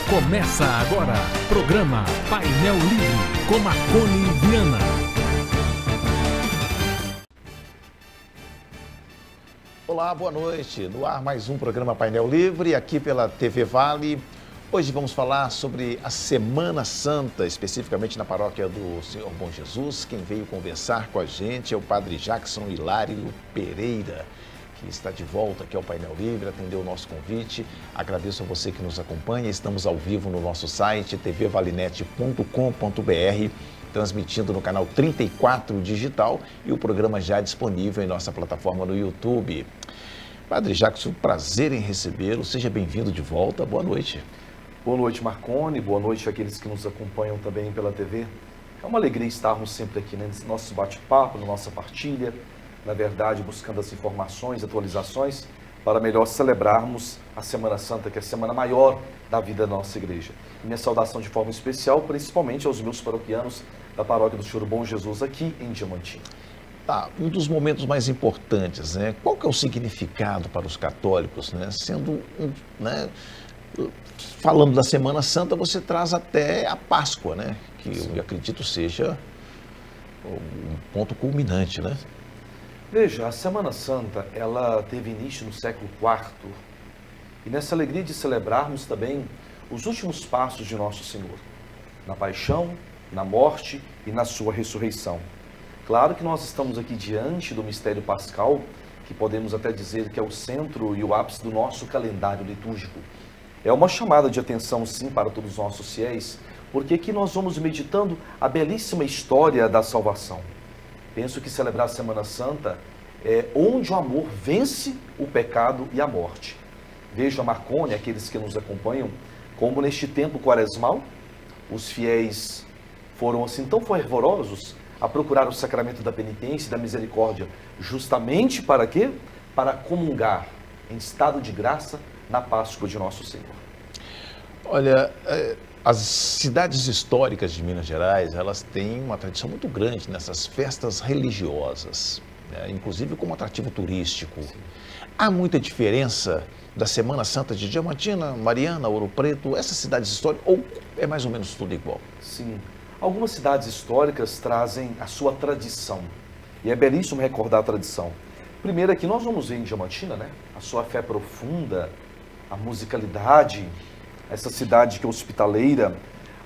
Começa agora, programa Painel Livre, com Marconi Viana. Olá, boa noite. No ar mais um programa Painel Livre, aqui pela TV Vale. Hoje vamos falar sobre a Semana Santa, especificamente na paróquia do Senhor Bom Jesus. Quem veio conversar com a gente é o Padre Jackson Hilário Pereira, que está de volta aqui ao Painel Livre, atendeu o nosso convite. Agradeço a você que nos acompanha. Estamos ao vivo no nosso site, tvvalinet.com.br, transmitindo no canal 34 Digital e o programa já disponível em nossa plataforma no YouTube. Padre Jackson, prazer em recebê-lo. Seja bem-vindo de volta. Boa noite. Boa noite, Marconi. Boa noite àqueles que nos acompanham também pela TV. É uma alegria estarmos sempre aqui, né, nesse nosso bate-papo, na nossa partilha, na verdade, buscando as informações, atualizações, para melhor celebrarmos a Semana Santa, que é a semana maior da vida da nossa igreja. E minha saudação de forma especial, principalmente aos meus paroquianos da Paróquia do Senhor Bom Jesus, aqui em Diamantina. Tá, um dos momentos mais importantes, né? Qual que é o significado para os católicos, né? Falando da Semana Santa, você traz até a Páscoa, né? Que eu acredito seja um ponto culminante, né? Veja, a Semana Santa, ela teve início no século IV, e nessa alegria de celebrarmos também os últimos passos de Nosso Senhor, na paixão, na morte e na sua ressurreição. Claro que nós estamos aqui diante do mistério pascal, que podemos até dizer que é o centro e o ápice do nosso calendário litúrgico. É uma chamada de atenção, sim, para todos os nossos fiéis, porque aqui nós vamos meditando a belíssima história da salvação. Penso que celebrar a Semana Santa é onde o amor vence o pecado e a morte. Veja, Marconi, aqueles que nos acompanham, como neste tempo quaresmal, os fiéis foram assim tão fervorosos a procurar o sacramento da penitência e da misericórdia, justamente para quê? Para comungar em estado de graça na Páscoa de Nosso Senhor. Olha, as cidades históricas de Minas Gerais, elas têm uma tradição muito grande nessas festas religiosas, né? Inclusive como atrativo turístico. Sim. Há muita diferença da Semana Santa de Diamantina, Mariana, Ouro Preto, essas cidades históricas, ou é mais ou menos tudo igual? Sim. Algumas cidades históricas trazem a sua tradição, e é belíssimo recordar a tradição. Primeiro aqui nós vamos ver em Diamantina, né? A sua fé profunda, a musicalidade, essa cidade que é hospitaleira,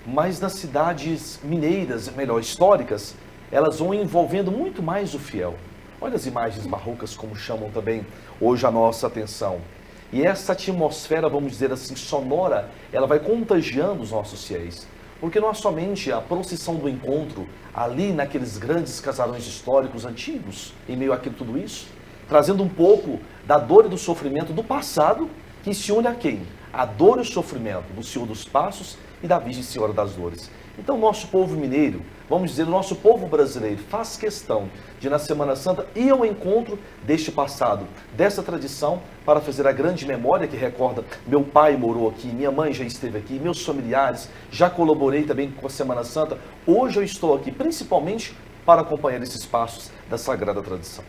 mas nas cidades mineiras, melhor, históricas, elas vão envolvendo muito mais o fiel. Olha as imagens barrocas como chamam também hoje a nossa atenção. E essa atmosfera, vamos dizer assim, sonora, ela vai contagiando os nossos fiéis. Porque não é somente a procissão do encontro ali naqueles grandes casarões históricos antigos, em meio àquilo tudo isso, trazendo um pouco da dor e do sofrimento do passado, que se une a quem? A dor e o sofrimento do Senhor dos Passos e da Virgem Senhora das Dores. Então, nosso povo mineiro, vamos dizer, o nosso povo brasileiro, faz questão de, na Semana Santa, ir ao encontro deste passado, dessa tradição, para fazer a grande memória que recorda: meu pai morou aqui, minha mãe já esteve aqui, meus familiares, já colaborei também com a Semana Santa. Hoje eu estou aqui, principalmente, para acompanhar esses passos da Sagrada Tradição.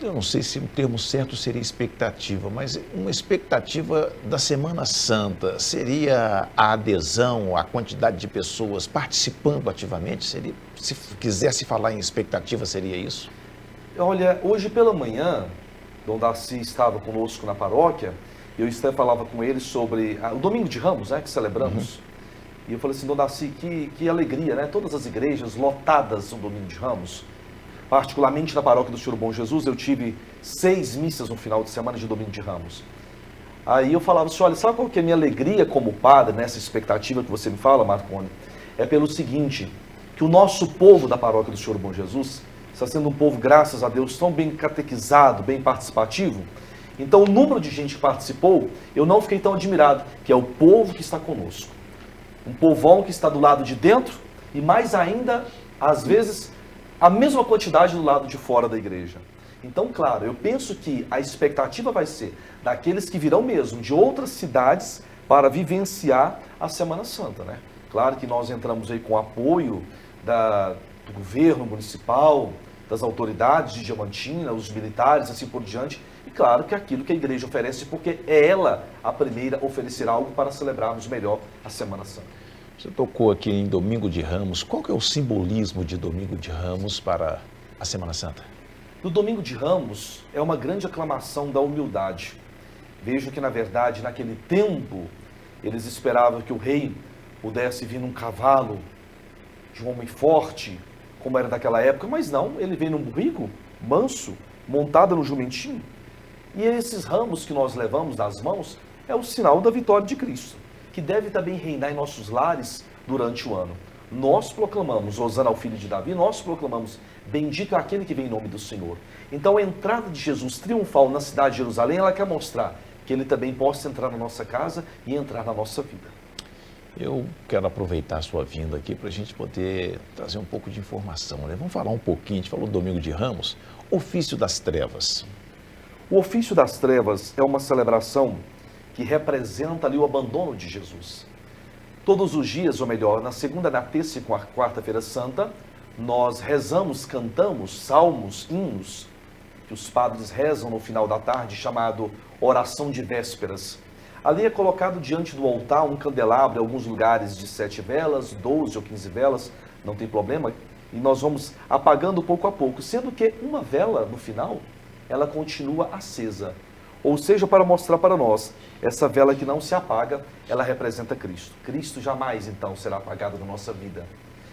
Eu não sei se o termo certo seria expectativa, mas uma expectativa da Semana Santa seria a adesão, a quantidade de pessoas participando ativamente? Seria, se quisesse falar em expectativa, seria isso? Olha, hoje pela manhã, Dom Darcy estava conosco na paróquia, eu falava com ele sobre o Domingo de Ramos, né, que celebramos. E eu falei assim: Dom Darcy, que alegria, né? Todas as igrejas lotadas no Domingo de Ramos. Particularmente na paróquia do Senhor Bom Jesus, eu tive 6 missas no final de semana de Domingo de Ramos. Aí eu falava assim: olha, sabe qual que é a minha alegria como padre, nessa expectativa que você me fala, Marconi? É pelo seguinte, que o nosso povo da paróquia do Senhor Bom Jesus está sendo um povo, graças a Deus, tão bem catequizado, bem participativo. Então o número de gente que participou, eu não fiquei tão admirado, que é o povo que está conosco. Um povão que está do lado de dentro e mais ainda, às vezes, a mesma quantidade do lado de fora da igreja. Então, claro, eu penso que a expectativa vai ser daqueles que virão mesmo de outras cidades para vivenciar a Semana Santa, né? Claro que nós entramos aí com apoio do governo municipal, das autoridades de Diamantina, os militares, assim por diante. E claro que aquilo que a igreja oferece, porque é ela a primeira a oferecer algo para celebrarmos melhor a Semana Santa. Você tocou aqui em Domingo de Ramos. Qual que é o simbolismo de Domingo de Ramos para a Semana Santa? No Domingo de Ramos é uma grande aclamação da humildade. Vejo que, na verdade, naquele tempo, eles esperavam que o rei pudesse vir num cavalo de um homem forte, como era daquela época, mas não, ele veio num burrico, manso, montado no jumentinho. E esses ramos que nós levamos nas mãos é o sinal da vitória de Cristo, que deve também reinar em nossos lares durante o ano. Nós proclamamos, Hosana ao filho de Davi, nós proclamamos, bendito é aquele que vem em nome do Senhor. Então a entrada de Jesus triunfal na cidade de Jerusalém, ela quer mostrar que ele também possa entrar na nossa casa e entrar na nossa vida. Eu quero aproveitar a sua vinda aqui para a gente poder trazer um pouco de informação, né? Vamos falar um pouquinho, a gente falou do Domingo de Ramos, ofício das trevas. O ofício das trevas é uma celebração que representa ali o abandono de Jesus. Todos os dias, ou melhor, na segunda, na terça e quarta-feira santa, nós rezamos, cantamos salmos, hinos, que os padres rezam no final da tarde, chamado oração de vésperas. Ali é colocado diante do altar um candelabro, em alguns lugares de 7 velas, 12 ou 15 velas, não tem problema, e nós vamos apagando pouco a pouco, sendo que uma vela, no final, ela continua acesa. Ou seja, para mostrar para nós, essa vela que não se apaga, ela representa Cristo. Cristo jamais, então, será apagado na nossa vida.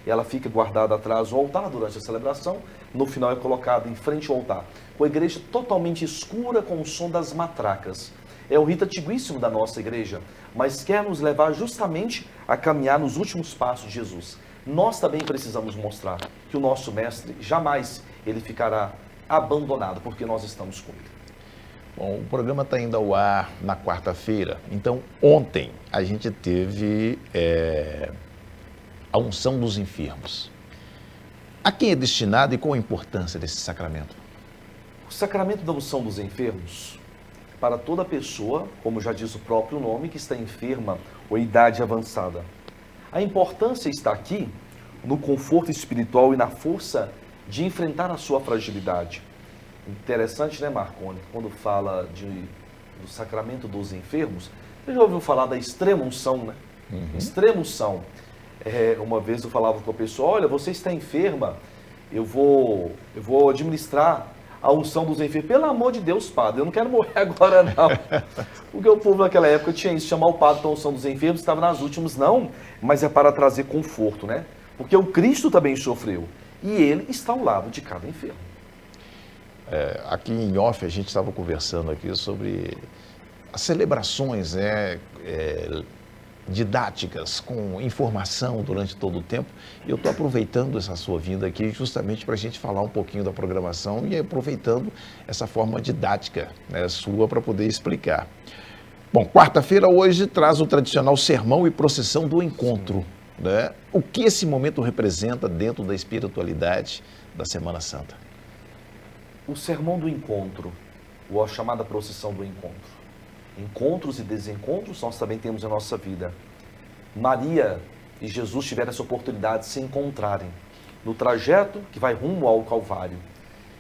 Ela fica guardada atrás do altar durante a celebração, no final é colocada em frente ao altar, com a igreja totalmente escura com o som das matracas. É um rito antiguíssimo da nossa igreja, mas quer nos levar justamente a caminhar nos últimos passos de Jesus. Nós também precisamos mostrar que o nosso mestre jamais ele ficará abandonado, porque nós estamos com ele. Bom, o programa está indo ao ar na quarta-feira, então ontem a gente teve a unção dos enfermos. A quem é destinado e qual a importância desse sacramento? O sacramento da unção dos enfermos, para toda pessoa, como já diz o próprio nome, que está enferma ou em idade avançada. A importância está aqui no conforto espiritual e na força de enfrentar a sua fragilidade. Interessante, né, Marconi? Quando fala do sacramento dos enfermos, você já ouviu falar da extrema unção, né? Extrema unção. Uma vez eu falava com a pessoa, olha, você está enferma, eu vou administrar a unção dos enfermos. Pelo amor de Deus, padre, eu não quero morrer agora, não. Porque o povo naquela época tinha isso, chamar o padre para a unção dos enfermos, estava nas últimas, não, mas é para trazer conforto, né? Porque o Cristo também sofreu, e ele está ao lado de cada enfermo. Aqui em off, a gente estava conversando aqui sobre as celebrações, didáticas, com informação durante todo o tempo. E eu estou aproveitando essa sua vinda aqui justamente para a gente falar um pouquinho da programação e aproveitando essa forma didática, né, sua para poder explicar. Bom, quarta-feira hoje traz o tradicional sermão e procissão do encontro, né? O que esse momento representa dentro da espiritualidade da Semana Santa? O sermão do encontro, ou a chamada procissão do encontro. Encontros e desencontros nós também temos em nossa vida. Maria e Jesus tiveram essa oportunidade de se encontrarem no trajeto que vai rumo ao Calvário.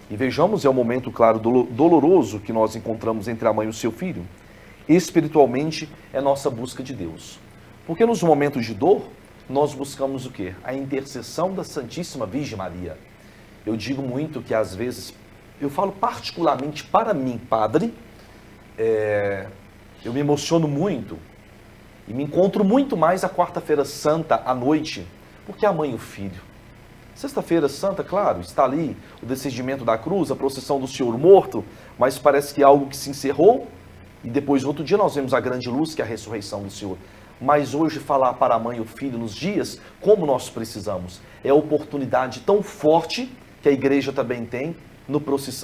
E vejamos, é um momento, claro, doloroso que nós encontramos entre a mãe e o seu filho. Espiritualmente, é nossa busca de Deus. Porque nos momentos de dor, nós buscamos o quê? A intercessão da Santíssima Virgem Maria. Eu digo muito que, às vezes, eu falo particularmente para mim, padre, eu me emociono muito e me encontro muito mais a quarta-feira santa à noite, porque a mãe e o filho. Sexta-feira santa, claro, está ali o descendimento da cruz, a procissão do Senhor morto, mas parece que é algo que se encerrou e depois, outro dia, nós vemos a grande luz, que é a ressurreição do Senhor. Mas hoje falar para a mãe e o filho nos dias, como nós precisamos, é a oportunidade tão forte que a igreja também tem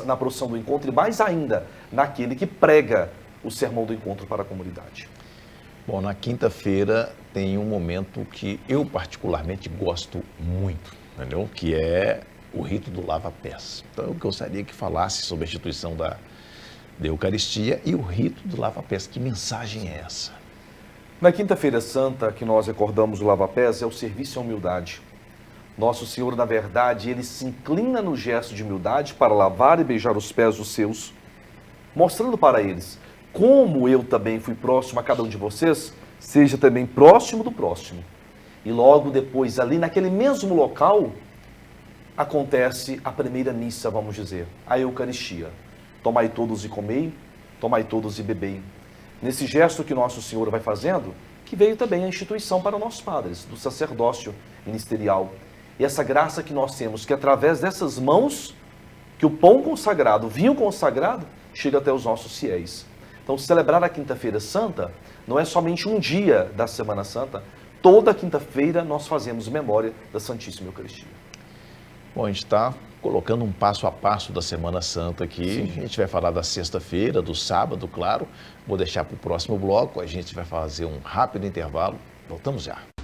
na procissão do encontro e mais ainda naquele que prega o sermão do encontro para a comunidade. Bom, na quinta-feira tem um momento que eu particularmente gosto muito, entendeu? Que é o rito do lava-pés. Então eu gostaria que falasse sobre a instituição da Eucaristia e o rito do lava-pés. Que mensagem é essa? Na quinta-feira santa que nós recordamos o lava-pés é o serviço e a humildade. Nosso Senhor, na verdade, ele se inclina no gesto de humildade para lavar e beijar os pés dos seus, mostrando para eles, como eu também fui próximo a cada um de vocês, seja também próximo do próximo. E logo depois, ali naquele mesmo local, acontece a primeira missa, vamos dizer, a Eucaristia. Tomai todos e comei, tomai todos e bebei. Nesse gesto que Nosso Senhor vai fazendo, que veio também a instituição para nós padres, do sacerdócio ministerial. E essa graça que nós temos, que através dessas mãos, que o pão consagrado, o vinho consagrado, chega até os nossos fiéis. Então, celebrar a Quinta-feira Santa não é somente um dia da Semana Santa, toda quinta-feira nós fazemos memória da Santíssima Eucaristia. Bom, a gente está colocando um passo a passo da Semana Santa aqui. Sim. A gente vai falar da sexta-feira, do sábado, claro. Vou deixar para o próximo bloco. A gente vai fazer um rápido intervalo. Voltamos já.